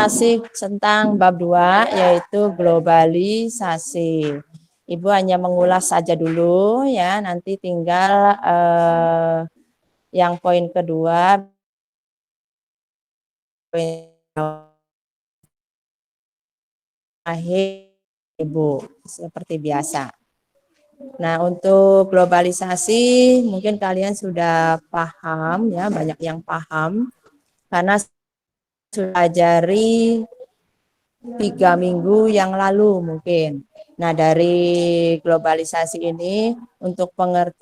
kasih tentang bab 2 yaitu globalisasi. Ibu hanya mengulas saja dulu ya, nanti tinggal yang poin kedua akhir Ibu seperti biasa. Nah, untuk globalisasi mungkin kalian sudah paham ya, banyak yang paham karena sudah ajari 3 minggu yang lalu mungkin. Nah, dari globalisasi ini untuk pengertian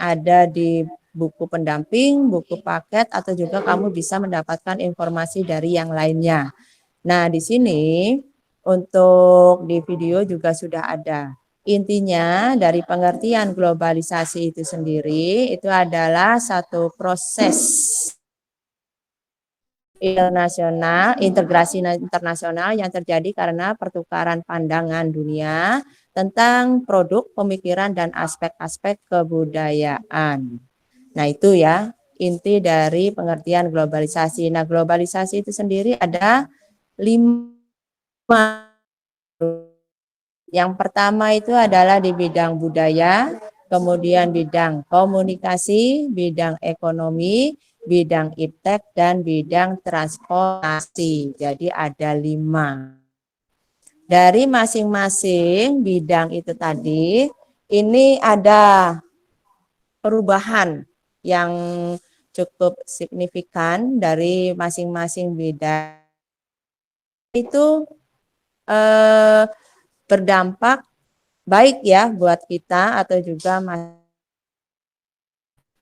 ada di buku pendamping, buku paket, atau juga kamu bisa mendapatkan informasi dari yang lainnya. Nah, di sini untuk di video juga sudah ada. Intinya dari pengertian globalisasi itu sendiri itu adalah satu proses integrasi internasional yang terjadi karena pertukaran pandangan dunia tentang produk, pemikiran, dan aspek-aspek kebudayaan. Nah, itu ya inti dari pengertian globalisasi. Nah, globalisasi itu sendiri ada 5. Yang pertama itu adalah di bidang budaya, kemudian bidang komunikasi, bidang ekonomi, bidang iptek, dan bidang transportasi. Jadi ada 5. Dari masing-masing bidang itu tadi, ini ada perubahan yang cukup signifikan dari masing-masing bidang. Itu berdampak baik ya buat kita atau juga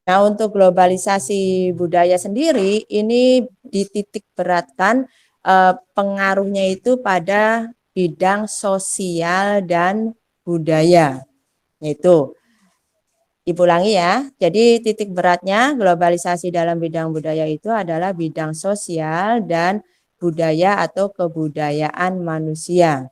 Nah, untuk globalisasi budaya sendiri ini dititik beratkan pengaruhnya itu pada bidang sosial dan budaya. Itu Ibu ulangi ya. Jadi titik beratnya globalisasi dalam bidang budaya itu adalah bidang sosial dan budaya atau kebudayaan manusia.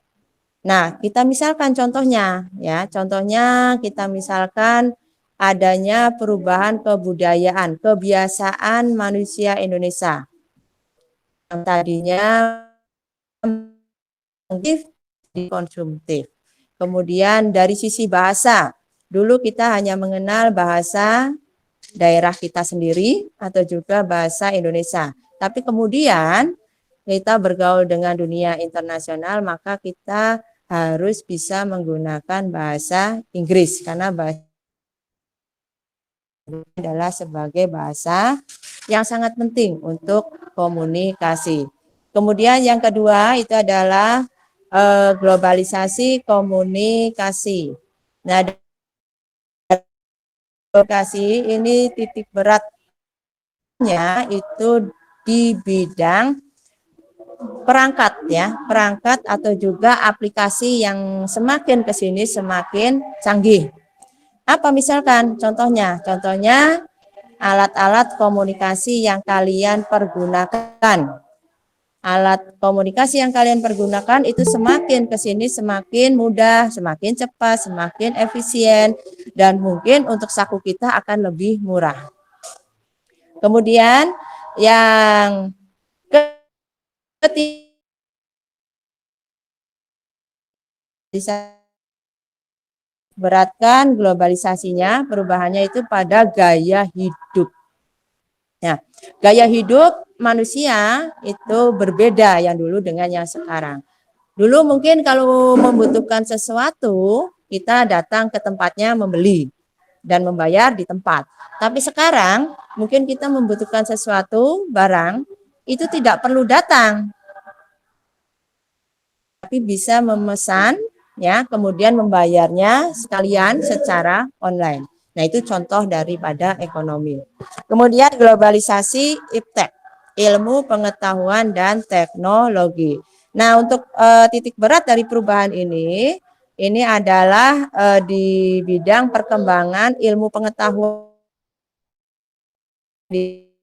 Nah, kita misalkan contohnya ya. Contohnya kita misalkan adanya perubahan kebudayaan, kebiasaan manusia Indonesia. Yang tadinya konsumtif. Kemudian dari sisi bahasa, dulu kita hanya mengenal bahasa daerah kita sendiri atau juga bahasa Indonesia. Tapi kemudian kita bergaul dengan dunia internasional, maka kita harus bisa menggunakan bahasa Inggris karena bahasa adalah sebagai bahasa yang sangat penting untuk komunikasi. Kemudian yang kedua itu adalah globalisasi komunikasi. Nah, komunikasi ini titik beratnya itu di bidang perangkat ya, perangkat atau juga aplikasi yang semakin ke sini semakin canggih. Apa misalkan contohnya? Contohnya alat-alat komunikasi yang kalian pergunakan. Alat komunikasi yang kalian pergunakan itu semakin ke sini semakin mudah, semakin cepat, semakin efisien, dan mungkin untuk saku kita akan lebih murah. Kemudian yang ketiga bisa beratkan globalisasinya, perubahannya itu pada gaya hidup. Nah, gaya hidup manusia itu berbeda yang dulu dengan yang sekarang. Dulu mungkin kalau membutuhkan sesuatu, kita datang ke tempatnya membeli dan membayar di tempat. Tapi sekarang mungkin kita membutuhkan sesuatu, barang, itu tidak perlu datang. Tapi bisa memesan ya, kemudian membayarnya sekalian secara online. Nah, itu contoh daripada ekonomi. Kemudian globalisasi iptek, ilmu pengetahuan dan teknologi. Nah, untuk titik berat dari perubahan ini adalah di bidang perkembangan ilmu pengetahuan di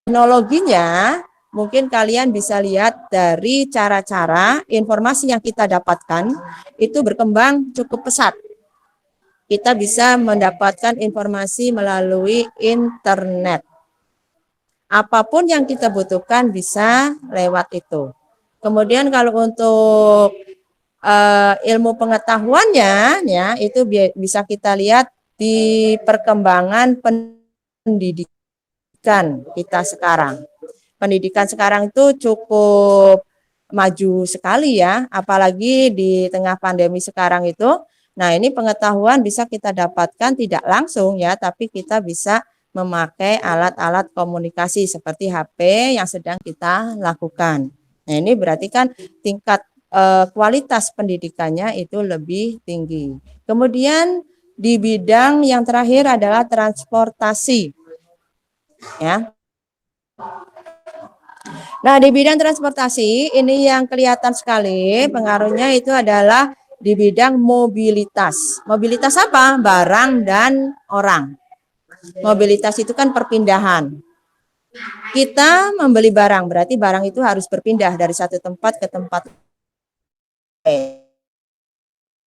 teknologinya. Mungkin kalian bisa lihat dari cara-cara informasi yang kita dapatkan itu berkembang cukup pesat. kita bisa mendapatkan informasi melalui internet. Apapun yang kita butuhkan bisa lewat itu. Kemudian kalau untuk ilmu pengetahuannya, ya itu bisa kita lihat di perkembangan pendidikan kita sekarang. Pendidikan sekarang itu cukup maju sekali ya, apalagi di tengah pandemi sekarang itu. Nah, ini pengetahuan bisa kita dapatkan tidak langsung ya, tapi kita bisa memakai alat-alat komunikasi seperti HP yang sedang kita lakukan. Nah, ini berarti kan tingkat kualitas pendidikannya itu lebih tinggi. Kemudian di bidang yang terakhir adalah transportasi. Ya. Nah, di bidang transportasi ini yang kelihatan sekali pengaruhnya itu adalah di bidang mobilitas. Mobilitas apa? Barang dan orang. Mobilitas itu kan perpindahan. Kita membeli barang, berarti barang itu harus berpindah dari satu tempat ke tempat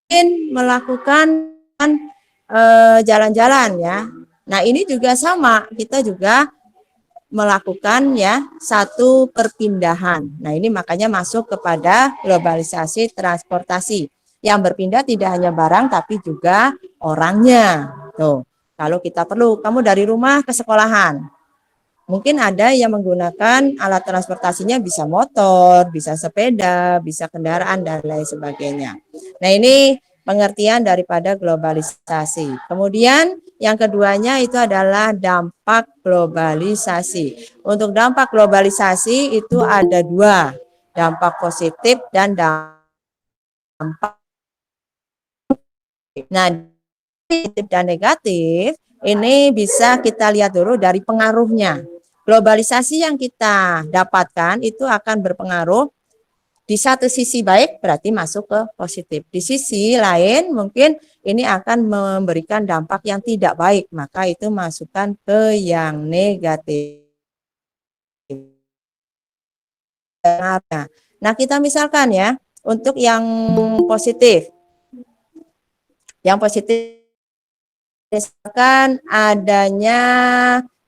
lain, melakukan jalan-jalan ya. Nah, ini juga sama, kita juga melakukan ya satu perpindahan. Nah, ini makanya masuk kepada globalisasi transportasi. Yang berpindah tidak hanya barang tapi juga orangnya. Tuh, kalau kita perlu, kamu dari rumah ke sekolahan. Mungkin ada yang menggunakan alat transportasinya bisa motor, bisa sepeda, bisa kendaraan dan lain sebagainya. Nah, ini pengertian daripada globalisasi. Kemudian yang keduanya itu adalah dampak globalisasi. Untuk dampak globalisasi itu ada dua, dampak positif dan dampak. Nah, positif dan negatif ini bisa kita lihat dulu dari pengaruhnya. Globalisasi yang kita dapatkan itu akan berpengaruh di satu sisi baik berarti masuk ke positif. Di sisi lain mungkin ini akan memberikan dampak yang tidak baik, maka itu masukkan ke yang negatif. Nah, kita misalkan ya, untuk yang positif. Yang positif misalkan adanya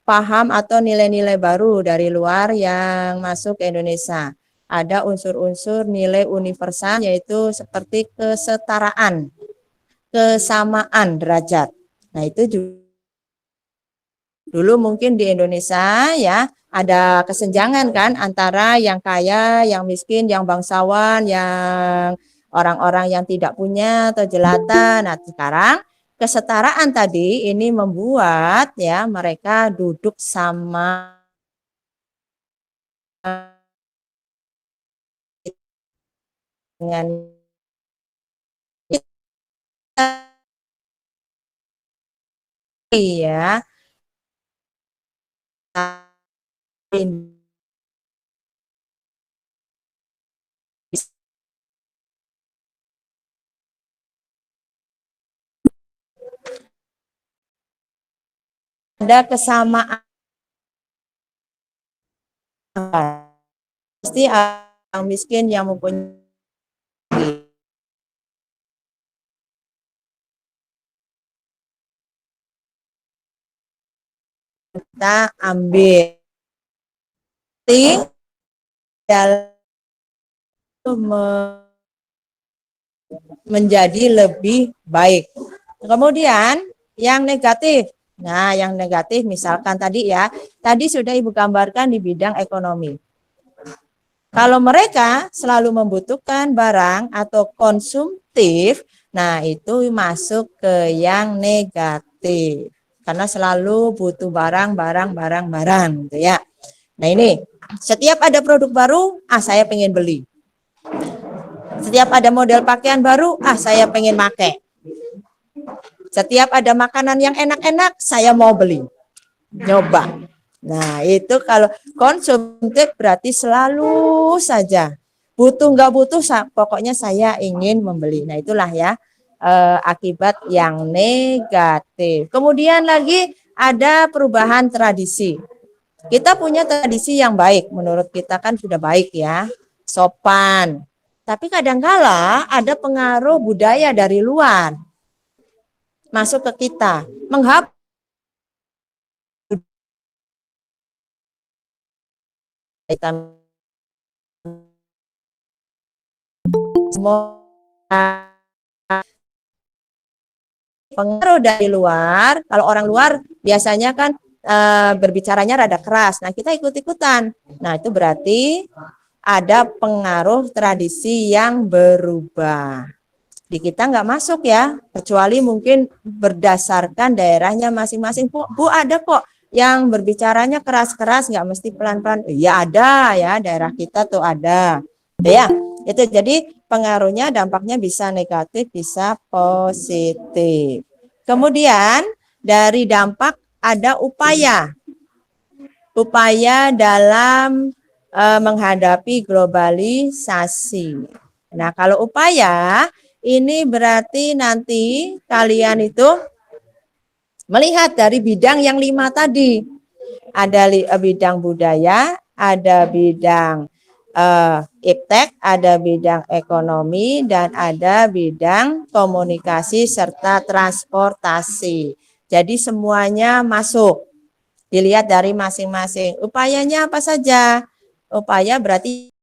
paham atau nilai-nilai baru dari luar yang masuk ke Indonesia. Ada unsur-unsur nilai universal yaitu seperti kesetaraan, kesamaan derajat. Nah, itu juga dulu mungkin di Indonesia ya ada kesenjangan kan antara yang kaya, yang miskin, yang bangsawan, yang orang-orang yang tidak punya atau jelata. Nah, sekarang kesetaraan tadi ini membuat ya mereka duduk sama dengan ya ada kesamaan, pasti orang miskin yang mempunyai kita ambil dalam menjadi lebih baik. Kemudian yang negatif. Nah, yang negatif misalkan tadi ya, tadi sudah Ibu gambarkan di bidang ekonomi. Kalau mereka selalu membutuhkan barang atau konsumtif, nah itu masuk ke yang negatif. Karena selalu butuh barang gitu ya. Nah ini, setiap ada produk baru, saya pengen beli. Setiap ada model pakaian baru, saya pengen pakai. Setiap ada makanan yang enak-enak, saya mau beli. Nyoba. Nah, itu kalau konsumtif berarti selalu saja. Butuh nggak butuh, pokoknya saya ingin membeli. Nah, itulah ya akibat yang negatif. Kemudian lagi ada perubahan tradisi. Kita punya tradisi yang baik, menurut kita kan sudah baik ya, sopan. Tapi kadangkala ada pengaruh budaya dari luar. masuk ke kita, menghapus semua pengaruh dari luar. Kalau orang luar biasanya kan berbicaranya rada keras. Nah, kita ikut-ikutan. Nah, itu berarti ada pengaruh tradisi yang berubah. Di kita nggak masuk ya, kecuali mungkin berdasarkan daerahnya masing-masing. Bu, ada kok yang berbicaranya keras-keras, nggak mesti pelan-pelan. Ya ada ya, daerah kita tuh ada. Ya, itu jadi pengaruhnya, dampaknya bisa negatif, bisa positif. Kemudian dari dampak ada upaya. Upaya dalam menghadapi globalisasi. Nah, kalau upaya ini berarti nanti kalian itu melihat dari bidang yang 5 tadi. Ada bidang budaya, ada bidang iptek, ada bidang ekonomi, dan ada bidang komunikasi serta transportasi. Jadi semuanya masuk. Dilihat dari masing-masing. Upayanya apa saja? Upaya berarti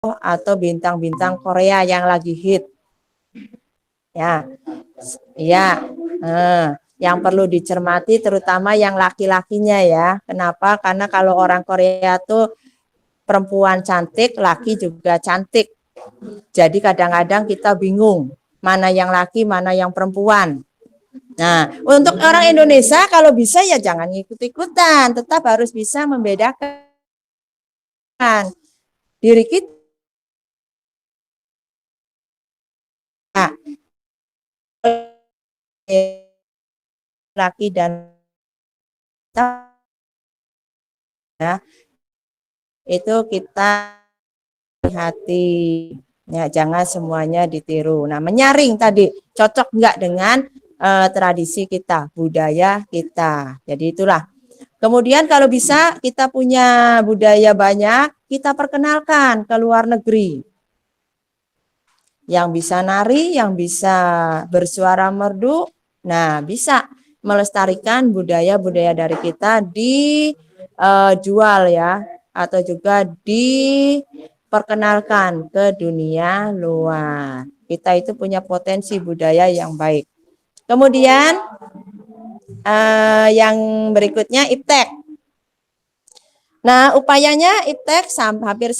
atau bintang-bintang Korea yang lagi hit. Ya, ya. Yang perlu dicermati terutama yang laki-lakinya ya. Kenapa? Karena kalau orang Korea tuh perempuan cantik, laki juga cantik. Jadi kadang-kadang kita bingung mana yang laki, mana yang perempuan. Nah, untuk orang Indonesia kalau bisa ya jangan ikut-ikutan, tetap harus bisa membedakan diri kita laki dan ya, itu kita hati ya, jangan semuanya ditiru. Nah, menyaring tadi cocok nggak dengan tradisi kita, budaya kita. Jadi itulah. Kemudian kalau bisa kita punya budaya banyak, kita perkenalkan ke luar negeri. Yang bisa nari, yang bisa bersuara merdu, nah bisa melestarikan budaya-budaya dari kita dijual ya, atau juga diperkenalkan ke dunia luar. Kita itu punya potensi budaya yang baik. Kemudian yang berikutnya iptek. Nah, upayanya iptek hampir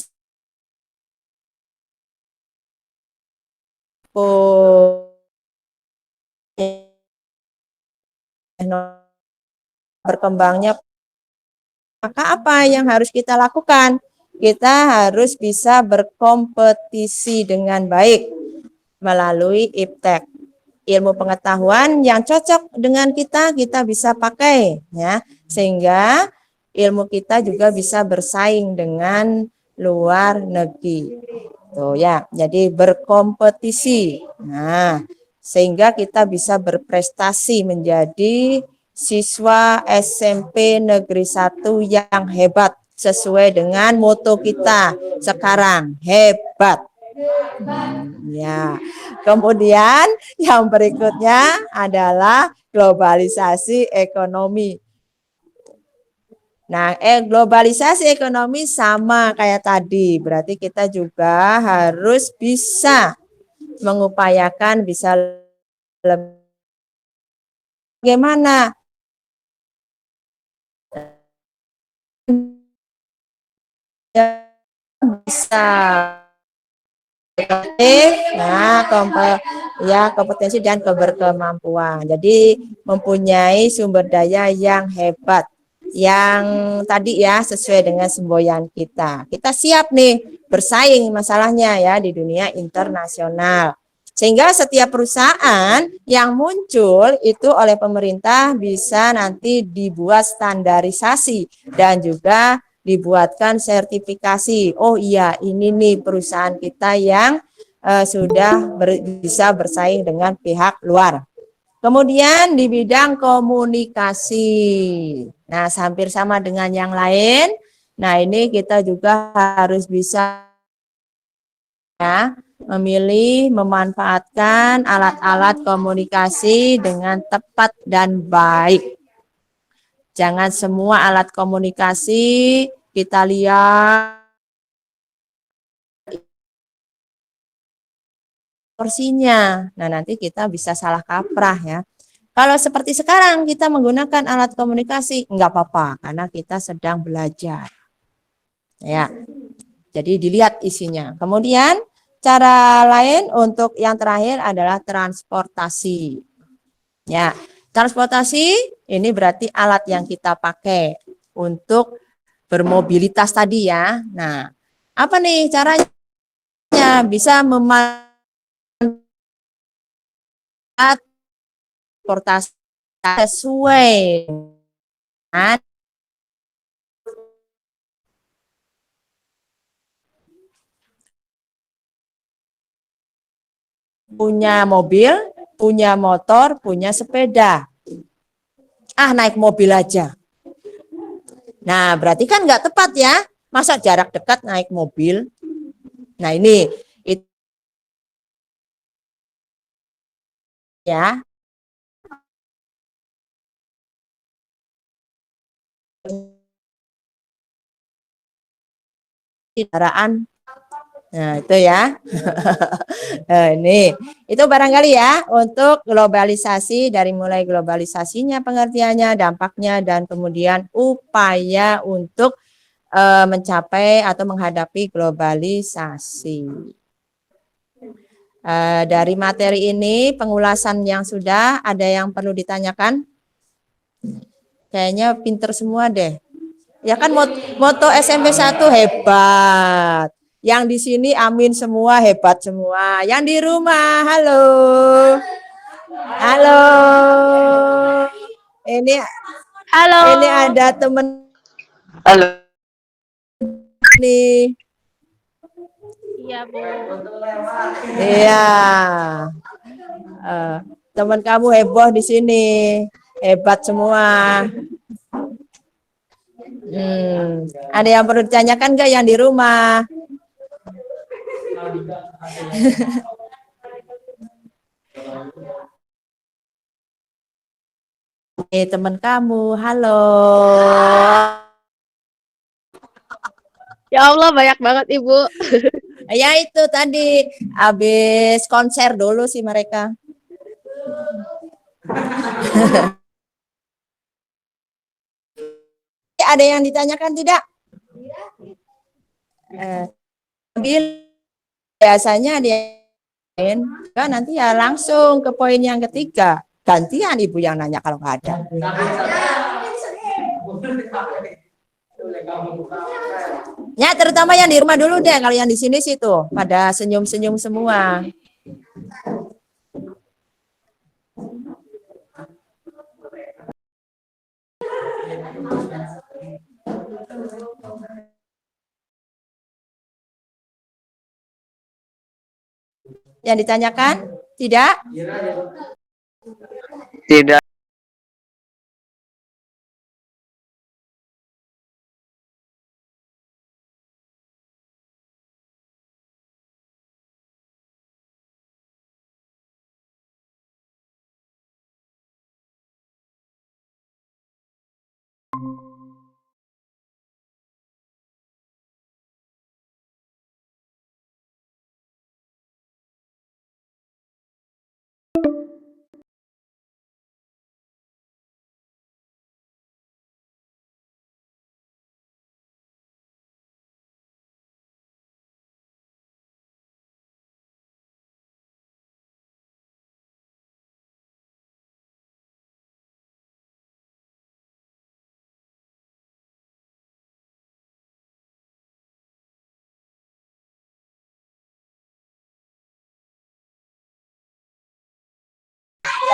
berkembangnya, maka apa yang harus kita lakukan? Kita harus bisa berkompetisi dengan baik melalui iptek. Ilmu pengetahuan yang cocok dengan kita bisa pakai ya, sehingga ilmu kita juga bisa bersaing dengan luar negeri. Tuh ya, jadi berkompetisi. Nah, sehingga kita bisa berprestasi menjadi siswa SMP Negeri 1 yang hebat sesuai dengan moto kita sekarang, hebat. Ya. Kemudian yang berikutnya adalah globalisasi ekonomi. Nah, globalisasi ekonomi sama kayak tadi. Berarti kita juga harus bisa mengupayakan bisa lebih bagaimana bisa nah, kompetensi dan keberkemampuan. Jadi mempunyai sumber daya yang hebat, yang tadi ya sesuai dengan semboyan kita. Kita siap nih bersaing masalahnya ya di dunia internasional. Sehingga setiap perusahaan yang muncul itu oleh pemerintah bisa nanti dibuat standarisasi dan juga dibuatkan sertifikasi. Oh iya, ini nih perusahaan kita yang sudah bisa bersaing dengan pihak luar. Kemudian di bidang komunikasi. Nah, hampir sama dengan yang lain. Nah, ini kita juga harus bisa ya, memilih, memanfaatkan alat-alat komunikasi dengan tepat dan baik. Jangan semua alat komunikasi kita lihat porsinya. Nah, nanti kita bisa salah kaprah ya. Kalau seperti sekarang kita menggunakan alat komunikasi, enggak apa-apa karena kita sedang belajar. Ya, jadi dilihat isinya. Kemudian cara lain untuk yang terakhir adalah transportasi. Ya, transportasi ini berarti alat yang kita pakai untuk bermobilitas tadi ya. Nah, apa nih caranya? Bisa memanfaatkan sesuai dengan punya mobil, punya motor, punya sepeda. Ah, naik mobil aja. Nah, berarti kan nggak tepat ya. Masa jarak dekat naik mobil? Nah, ini itu ya. Kendaraan. Nah, itu ya. Nah, ini itu barangkali ya untuk globalisasi dari mulai globalisasinya pengertiannya, dampaknya dan kemudian upaya untuk mencapai atau menghadapi globalisasi. Dari materi ini pengulasan yang sudah ada yang perlu ditanyakan? Kayaknya pinter semua deh. Ya kan moto SMP 1 hebat. Yang di sini amin semua hebat semua. Yang di rumah, halo. Halo. Ini Halo. ini ada temen Halo. nih. Iya, Bu. Iya. Eh, teman kamu heboh di sini. Hebat semua. Ada yang perlu ditanyakan nggak yang di rumah? Teman kamu, halo. Ya Allah, banyak banget Ibu. Ya itu tadi habis konser dulu sih mereka. Ada yang ditanyakan tidak? Eh, biasanya dia kan nanti ya langsung ke poin yang ketiga. Gantian ibu yang nanya kalau nggak ada. Ya terutama yang di rumah dulu deh. Kalau yang di sini sih tuh pada senyum-senyum semua. Yang ditanyakan tidak? Tidak.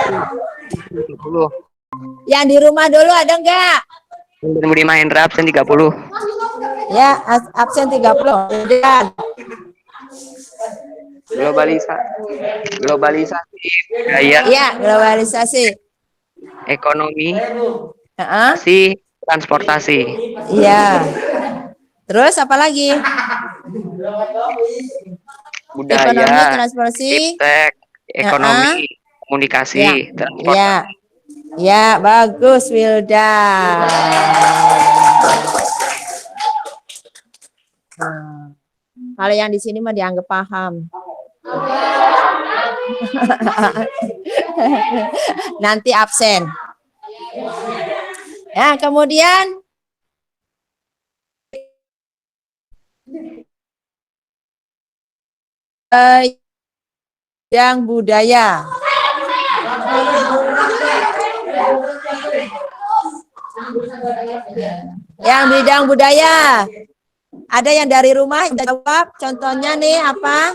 30. Yang di rumah dulu ada enggak? Budi Mahendra absen 30. Ya, absen 30. Kemudian Globalisasi budaya, ya, globalisasi. ekonomi, Heeh. transportasi. Iya. Terus apa lagi? Ekonomi, Budaya, transportasi. iptek, Heeh. ekonomi, komunikasi, Ya. transportasi. Ya. Ya, bagus Wildan. Nah, kalau yang di sini mah dianggap paham. Nanti absen. Ya, kemudian yang budaya. Yang bidang budaya. Ada yang dari rumah jawab. Contohnya nih apa?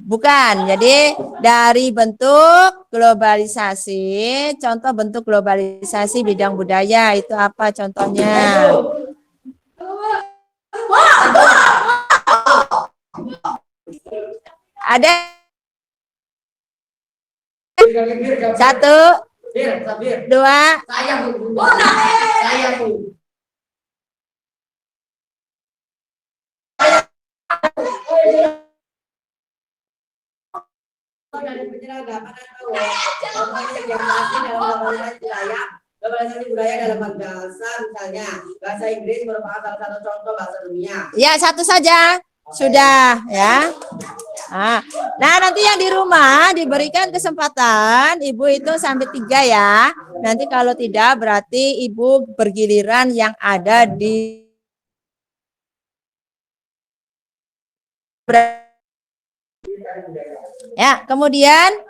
Bukan. Jadi dari bentuk globalisasi, contoh bentuk globalisasi bidang budaya itu apa contohnya? Ada satu, dua, globalisasi budaya dalam bahasa, misalnya bahasa Inggris merupakan salah satu contoh bahasa dunia. Ya, satu saja sudah ya. Nah, nanti yang di rumah diberikan kesempatan ibu itu sampai 3 ya. Nanti kalau tidak berarti ibu bergiliran yang ada di ya. Kemudian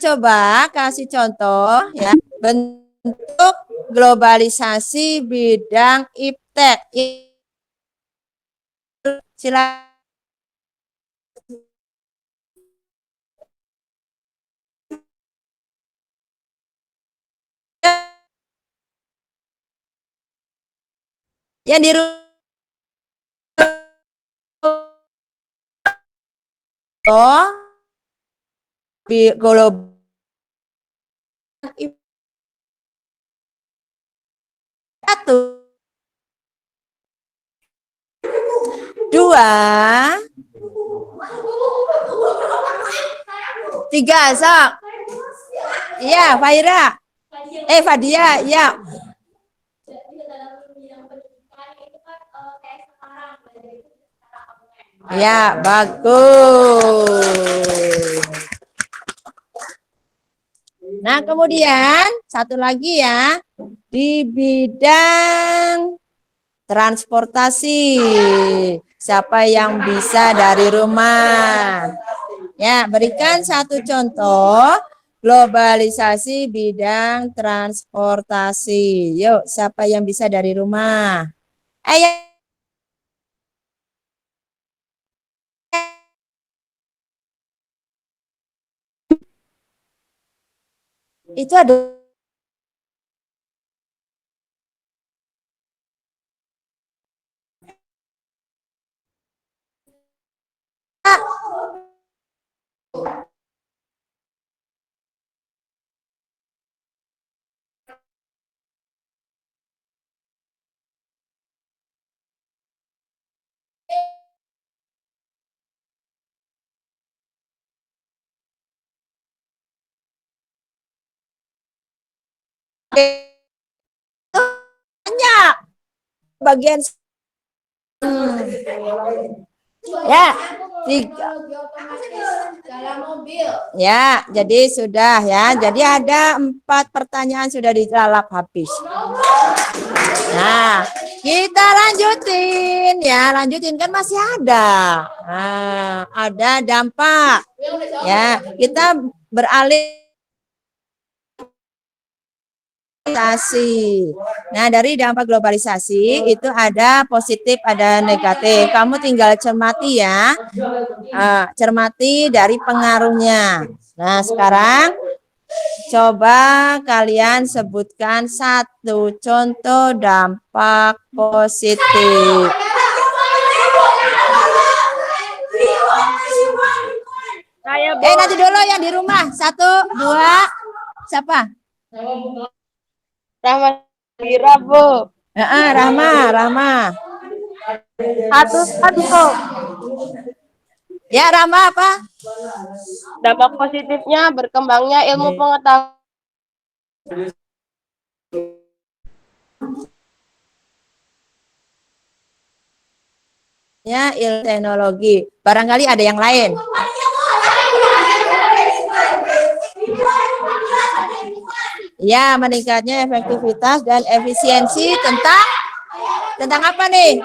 coba kasih contoh ya bentuk globalisasi bidang iptek. Silakan. Yang di global satu, dua, tiga, sok. Iya, Faira. Fadia, ya. Ya, bagus. Nah, kemudian satu lagi ya, di bidang transportasi. Siapa yang bisa dari rumah? Ya, berikan satu contoh globalisasi bidang transportasi. Yuk, siapa yang bisa dari rumah? Ayo. Itu ada banyak bagian ya 3 ya, jadi sudah ya, jadi ada 4 pertanyaan sudah dilalap habis. Nah, kita lanjutin ya, lanjutin kan masih ada. Nah, ada dampak ya, kita beralih globalisasi. Nah, dari dampak globalisasi itu ada positif, ada negatif. Kamu tinggal cermati ya. Cermati dari pengaruhnya. Nah, sekarang coba kalian sebutkan satu contoh dampak positif. Saya, Bu. Nanti dulu yang di rumah. Satu, dua. Siapa? Rahma Dira, Bu. Rama. Satu, Bu. Ya, Rama apa? Dampak positifnya berkembangnya ilmu pengetahuan. Ya, ilmu teknologi. Barangkali ada yang lain. Ya, meningkatnya efektivitas dan efisiensi tentang apa nih?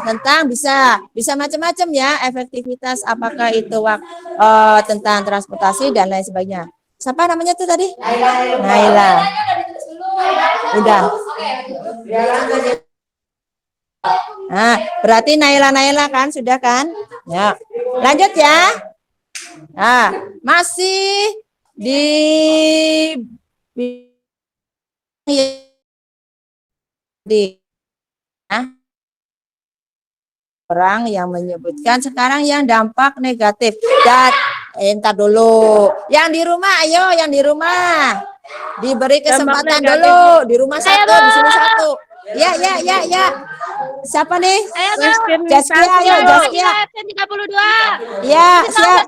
Tentang bisa macam-macam ya, efektivitas apakah itu tentang transportasi dan lain sebagainya. Siapa namanya tuh tadi? Naila. Udah. Nah, berarti Naila kan sudah kan? Ya. Lanjut ya. Nah, masih di orang yang menyebutkan sekarang yang dampak negatif. Dan entar dulu. Yang di rumah, ayo yang di rumah. Diberi kesempatan dulu. Di rumah satu, di sini satu. Ya. Siapa nih? Jaskia, ayo Jaskia. 32. Ya, siap.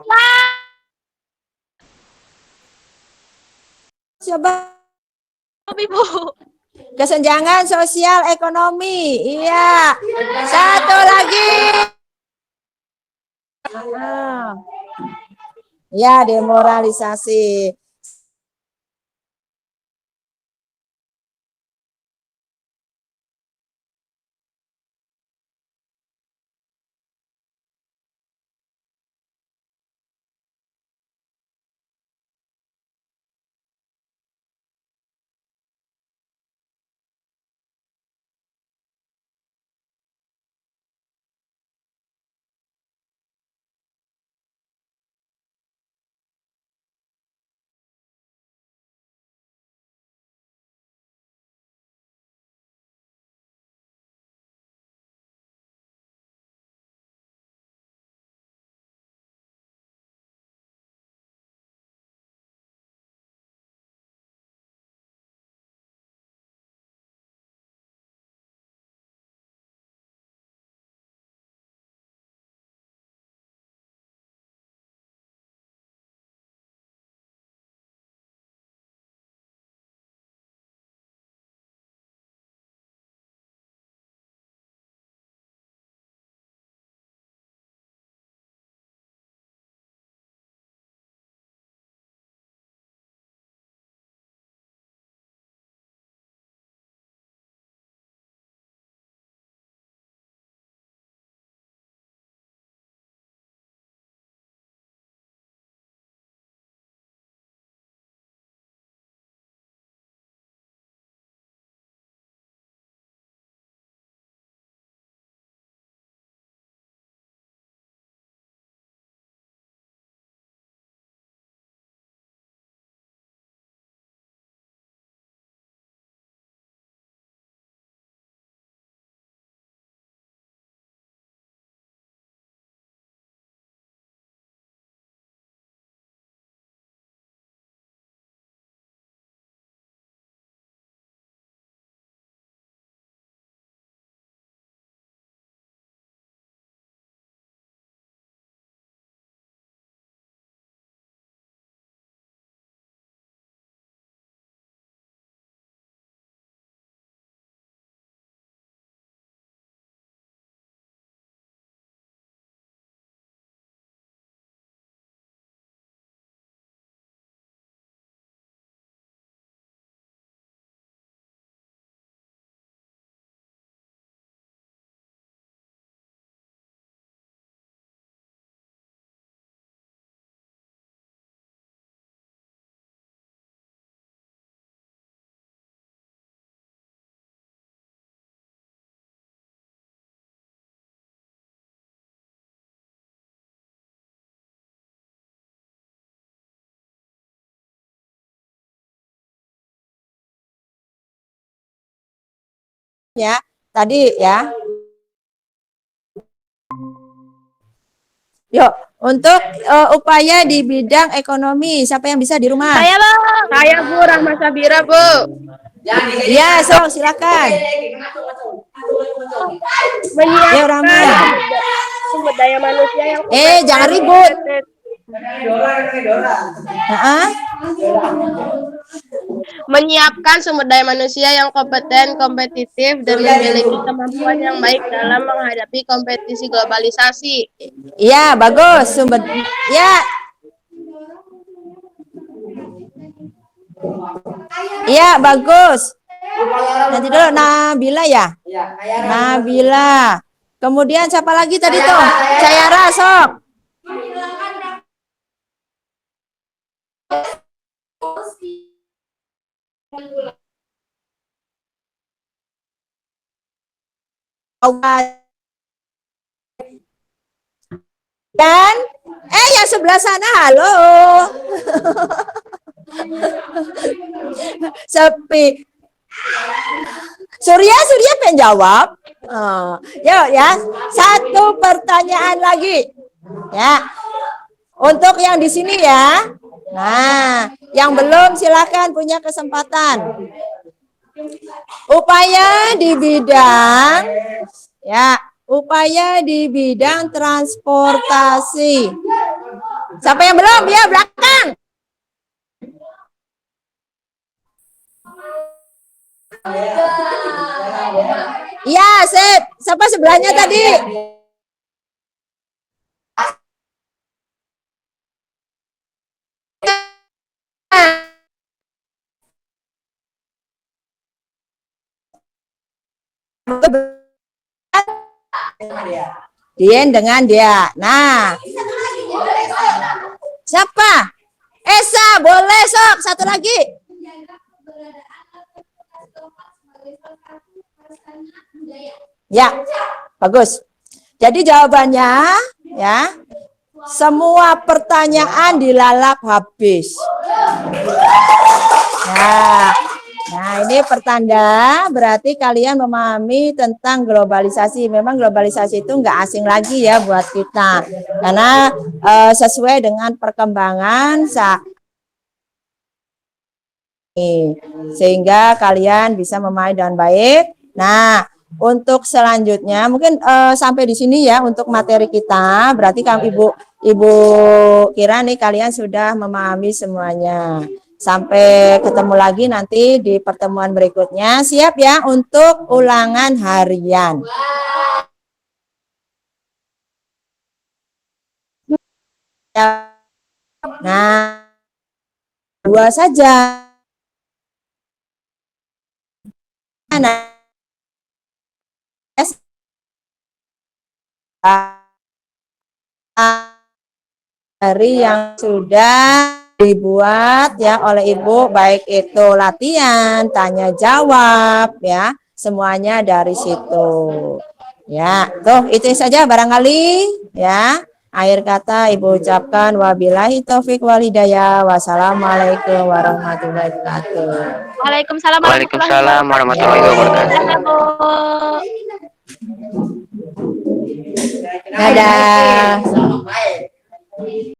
Coba Ibu. kesenjangan sosial ekonomi. Iya. Satu lagi. Ya, demoralisasi. ya. Tadi ya. Yuk, untuk upaya di bidang ekonomi, siapa yang bisa di rumah? Saya, Bang. Saya, Bu. Rahma Sabira, Bu. Iya, so silakan. Ya, Rahma. Menyiapkan sumber daya manusia yang Jangan ribut. Menyiapkan sumber daya manusia yang kompeten, kompetitif, dan memiliki kemampuan yang baik dalam menghadapi kompetisi globalisasi. Iya, bagus. Ya. Iya, bagus. Nanti dulu Nabila ya. Nabila. Kemudian siapa lagi tadi tuh? Cayara, sok. Dan yang sebelah sana, halo. Sepi. Surya pengen jawab. Yuk ya, satu pertanyaan lagi. Ya. Untuk yang di sini ya. Nah, yang belum silakan punya kesempatan. Upaya di bidang transportasi. Siapa yang belum? Ya, belakang. Iya, sip. Siapa sebelahnya tadi? Dien dengan dia. Nah, siapa? Esa, boleh sok. Satu lagi. Ya, bagus. Jadi jawabannya ya, semua pertanyaan dilalap habis. Nah, ini pertanda berarti kalian memahami tentang globalisasi. Memang globalisasi itu nggak asing lagi ya buat kita. Karena sesuai dengan perkembangan saat ini. Sehingga kalian bisa memahami dengan baik. Nah, untuk selanjutnya mungkin sampai di sini ya untuk materi kita. Berarti kami Ibu kira nih kalian sudah memahami semuanya. Sampai ketemu lagi nanti di pertemuan berikutnya. Siap ya untuk ulangan harian. Nah, 2 saja. Nah, dari yang sudah dibuat ya oleh Ibu, baik itu latihan, tanya jawab ya, semuanya dari situ. Ya, tuh itu saja barangkali ya. Akhir kata Ibu ucapkan wabillahi taufik wal hidayah. Wassalamualaikum warahmatullahi wabarakatuh. Waalaikumsalam warahmatullahi wabarakatuh. Dadah.